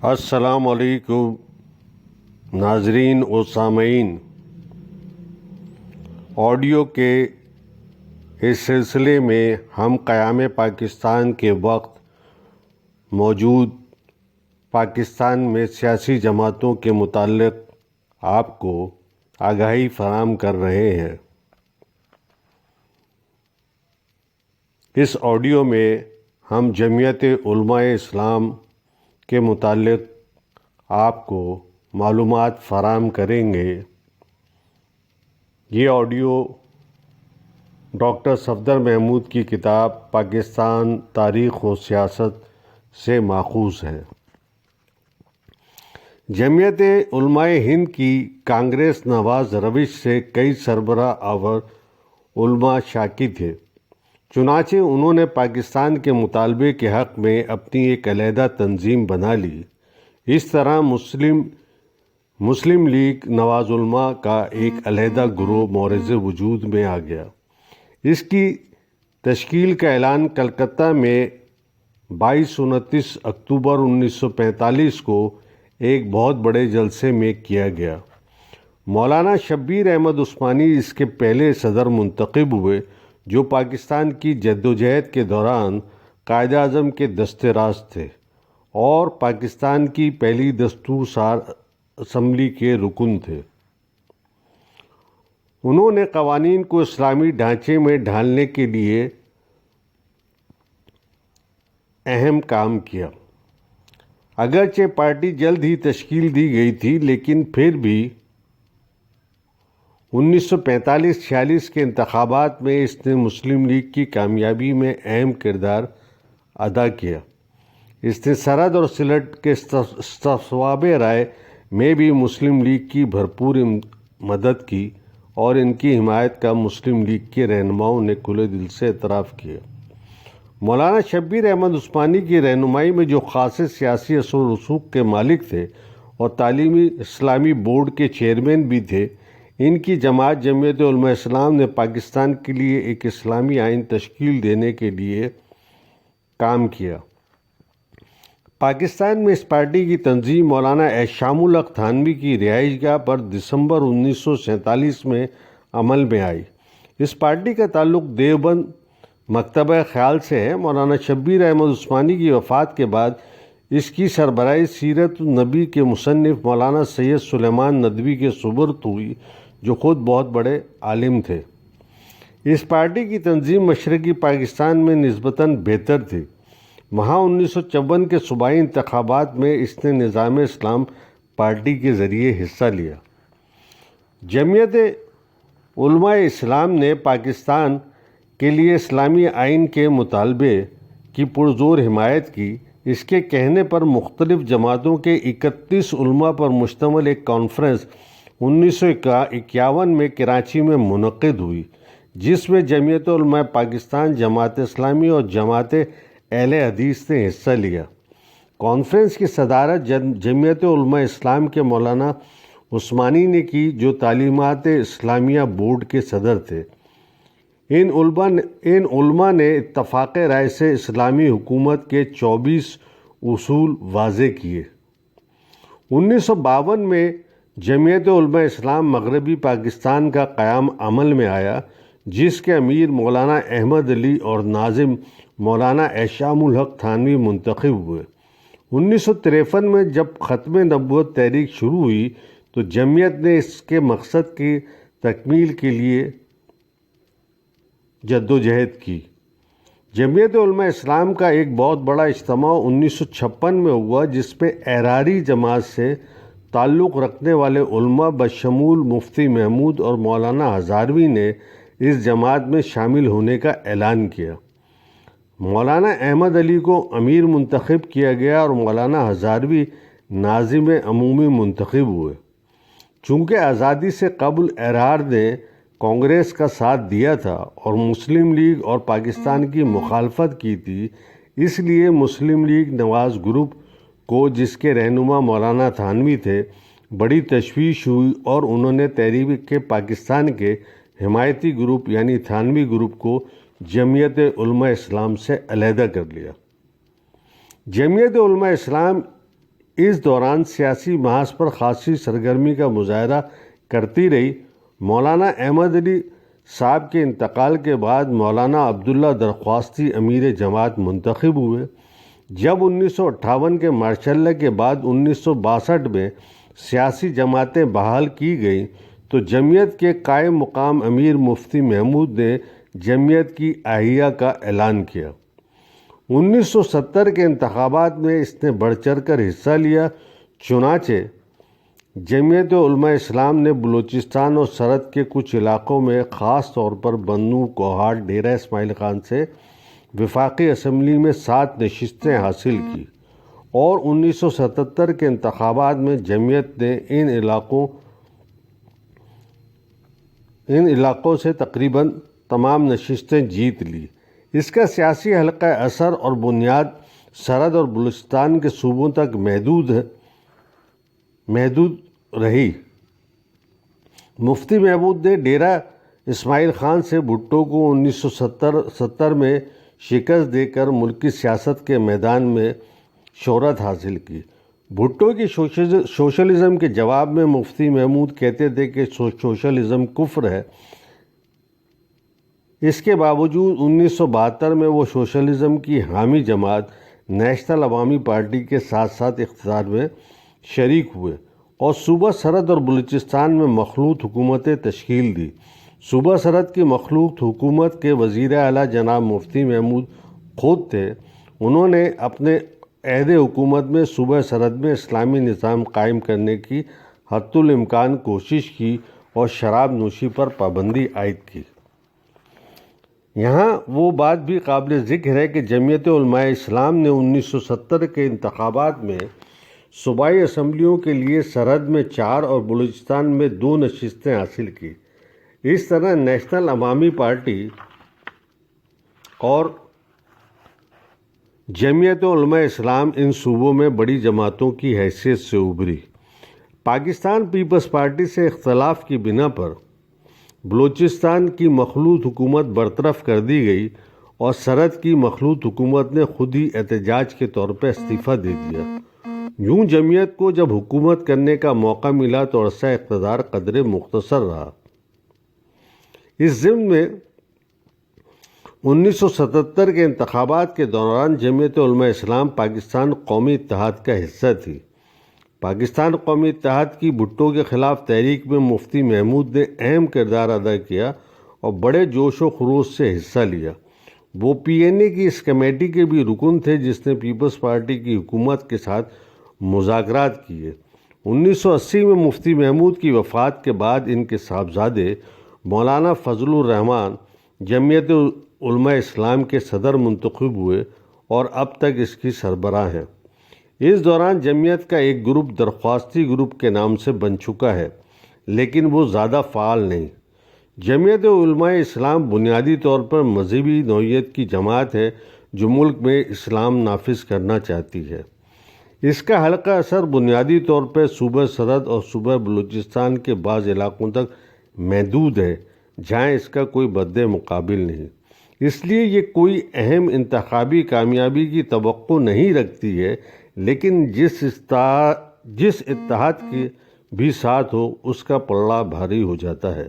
السلام علیکم ناظرین و سامعین، آڈیو کے اس سلسلے میں ہم قیام پاکستان کے وقت موجود پاکستان میں سیاسی جماعتوں کے متعلق آپ کو آگاہی فراہم کر رہے ہیں۔ اس آڈیو میں ہم جمعیت علماء اسلام کے متعلق آپ کو معلومات فراہم کریں گے۔ یہ آڈیو ڈاکٹر صفدر محمود کی کتاب پاکستان تاریخ و سیاست سے ماخوذ ہے۔ جمعیت علماء ہند کی کانگریس نواز روش سے کئی سربراہ اور علماء شاکی تھے، چنانچہ انہوں نے پاکستان کے مطالبے کے حق میں اپنی ایک علیحدہ تنظیم بنا لی۔ اس طرح مسلم لیگ نواز علماء کا ایک علیحدہ گروہ مورز وجود میں آ گیا۔ اس کی تشکیل کا اعلان کلکتہ میں 22-29 اکتوبر 1945 کو ایک بہت بڑے جلسے میں کیا گیا۔ مولانا شبیر احمد عثمانی اس کے پہلے صدر منتخب ہوئے، جو پاکستان کی جدوجہد کے دوران قائد اعظم کے دست راست تھے اور پاکستان کی پہلی دستور ساز اسمبلی کے رکن تھے۔ انہوں نے قوانین کو اسلامی ڈھانچے میں ڈھالنے کے لیے اہم کام کیا۔ اگرچہ پارٹی جلد ہی تشکیل دی گئی تھی، لیکن پھر بھی 1945-46 کے انتخابات میں اس نے مسلم لیگ کی کامیابی میں اہم کردار ادا کیا۔ اس نے سرحد اور سلٹ کے استصواب رائے میں بھی مسلم لیگ کی بھرپور مدد کی اور ان کی حمایت کا مسلم لیگ کے رہنماؤں نے کھلے دل سے اعتراف کیا۔ مولانا شبیر احمد عثمانی کی رہنمائی میں جو خاصے سیاسی اثر و رسوخ کے مالک تھے اور تعلیمی اسلامی بورڈ کے چیئرمین بھی تھے، ان کی جماعت جمعیت علماء اسلام نے پاکستان کے لیے ایک اسلامی آئین تشکیل دینے کے لیے کام کیا۔ پاکستان میں اس پارٹی کی تنظیم مولانا احشام الحق تھانوی کی رہائش گاہ پر دسمبر 1947 میں عمل میں آئی۔ اس پارٹی کا تعلق دیوبند مکتبہ خیال سے ہے۔ مولانا شبیر احمد عثمانی کی وفات کے بعد اس کی سربراہی سیرت النبی کے مصنف مولانا سید سلیمان ندوی کے سپرد ہوئی، جو خود بہت بڑے عالم تھے۔ اس پارٹی کی تنظیم مشرقی پاکستان میں نسبتاً بہتر تھی۔ وہاں 1954 کے صوبائی انتخابات میں اس نے نظام اسلام پارٹی کے ذریعے حصہ لیا۔ جمعیت علماء اسلام نے پاکستان کے لیے اسلامی آئین کے مطالبے کی پرزور حمایت کی۔ اس کے کہنے پر مختلف جماعتوں کے 31 علماء پر مشتمل ایک کانفرنس 1951 میں کراچی میں منعقد ہوئی، جس میں جمعیت علماء پاکستان، جماعت اسلامی اور جماعت اہل حدیث نے حصہ لیا۔ کانفرنس کی صدارت جمعیت علماء اسلام کے مولانا عثمانی نے کی، جو تعلیمات اسلامیہ بورڈ کے صدر تھے۔ ان علماء نے اتفاق رائے سے اسلامی حکومت کے 24 اصول واضح کیے۔ 1952 میں جمعیت علماء اسلام مغربی پاکستان کا قیام عمل میں آیا، جس کے امیر مولانا احمد علی اور ناظم مولانا احشام الحق تھانوی منتخب ہوئے۔ 1953 میں جب ختم نبوت تحریک شروع ہوئی تو جمعیت نے اس کے مقصد کی تکمیل کے لیے جدوجہد کی۔ جمعیت علماء اسلام کا ایک بہت بڑا اجتماع 1956 میں ہوا، جس میں احراری جماعت سے تعلق رکھنے والے علماء بشمول مفتی محمود اور مولانا ہزاروی نے اس جماعت میں شامل ہونے کا اعلان کیا۔ مولانا احمد علی کو امیر منتخب کیا گیا اور مولانا ہزاروی ناظم عمومی منتخب ہوئے۔ چونکہ آزادی سے قبل احرار نے کانگریس کا ساتھ دیا تھا اور مسلم لیگ اور پاکستان کی مخالفت کی تھی، اس لیے مسلم لیگ نواز گروپ کو، جس کے رہنما مولانا تھانوی تھے، بڑی تشویش ہوئی اور انہوں نے تحریک پاکستان کے حمایتی گروپ یعنی تھانوی گروپ کو جمعیت علماء اسلام سے علیحدہ کر لیا۔ جمعیت علماء اسلام اس دوران سیاسی محاذ پر خاصی سرگرمی کا مظاہرہ کرتی رہی۔ مولانا احمد علی صاحب کے انتقال کے بعد مولانا عبداللہ درخواستی امیر جماعت منتخب ہوئے۔ جب 1958 کے مارشل لا کے بعد 1962 میں سیاسی جماعتیں بحال کی گئیں تو جمعیت کے قائم مقام امیر مفتی محمود نے جمعیت کی احیا کا اعلان کیا۔ 1970 کے انتخابات میں اس نے بڑھ چڑھ کر حصہ لیا۔ چنانچہ جمعیت علماء اسلام نے بلوچستان اور سرحد کے کچھ علاقوں میں خاص طور پر بنوں، کوہاٹ، ڈیرہ اسماعیل خان سے وفاقی اسمبلی میں 7 نشستیں حاصل کی، اور 1977 کے انتخابات میں جمعیت نے ان علاقوں سے تقریباً تمام نشستیں جیت لی۔ اس کا سیاسی حلقہ اثر اور بنیاد سرحد اور بلوچستان کے صوبوں تک محدود رہی۔ مفتی محمود نے ڈیرہ اسماعیل خان سے بھٹو کو 1970 میں شکست دے کر ملکی سیاست کے میدان میں شہرت حاصل کی۔ بھٹو کی سوشلزم کے جواب میں مفتی محمود کہتے تھے کہ سوشلزم کفر ہے۔ اس کے باوجود 1972 میں وہ سوشلزم کی حامی جماعت نیشنل عوامی پارٹی کے ساتھ ساتھ اقتدار میں شریک ہوئے اور صوبہ سرحد اور بلوچستان میں مخلوط حکومتیں تشکیل دی۔ صوبہ سرحد کی مخلوط حکومت کے وزیر اعلیٰ جناب مفتی محمود خود تھے۔ انہوں نے اپنے عہد حکومت میں صوبہ سرحد میں اسلامی نظام قائم کرنے کی حتی الامکان کوشش کی اور شراب نوشی پر پابندی عائد کی۔ یہاں وہ بات بھی قابل ذکر ہے کہ جمعیت علماء اسلام نے 1970 کے انتخابات میں صوبائی اسمبلیوں کے لیے سرحد میں 4 اور بلوچستان میں 2 نشستیں حاصل کی۔ اس طرح نیشنل عوامی پارٹی اور جمعیت علماء اسلام ان صوبوں میں بڑی جماعتوں کی حیثیت سے ابھری۔ پاکستان پیپلز پارٹی سے اختلاف کی بنا پر بلوچستان کی مخلوط حکومت برطرف کر دی گئی اور سرحد کی مخلوط حکومت نے خود ہی احتجاج کے طور پر استعفیٰ دے دیا۔ یوں جمعیت کو جب حکومت کرنے کا موقع ملا تو عرصہ اقتدار قدرے مختصر رہا۔ اس ضمن میں 1977 کے انتخابات کے دوران جمعیت علماء اسلام پاکستان قومی اتحاد کا حصہ تھی۔ پاکستان قومی اتحاد کی بھٹو کے خلاف تحریک میں مفتی محمود نے اہم کردار ادا کیا اور بڑے جوش و خروش سے حصہ لیا۔ وہ PNA کی اس کمیٹی کے بھی رکن تھے جس نے پیپلز پارٹی کی حکومت کے ساتھ مذاکرات کیے۔ 1980 میں مفتی محمود کی وفات کے بعد ان کے صاحبزادے مولانا فضل الرحمان جمعیت علماء اسلام کے صدر منتخب ہوئے اور اب تک اس کی سربراہ ہیں۔ اس دوران جمعیت کا ایک گروپ درخواستی گروپ کے نام سے بن چکا ہے، لیکن وہ زیادہ فعال نہیں۔ جمعیت علماء اسلام بنیادی طور پر مذہبی نوعیت کی جماعت ہے جو ملک میں اسلام نافذ کرنا چاہتی ہے۔ اس کا حلقہ اثر بنیادی طور پر صوبہ سرحد اور صوبہ بلوچستان کے بعض علاقوں تک محدود ہے جہاں اس کا کوئی بد مقابل نہیں۔ اس لیے یہ کوئی اہم انتخابی کامیابی کی توقع نہیں رکھتی ہے، لیکن جس اتحاد کے بھی ساتھ ہو اس کا پلڑا بھاری ہو جاتا ہے۔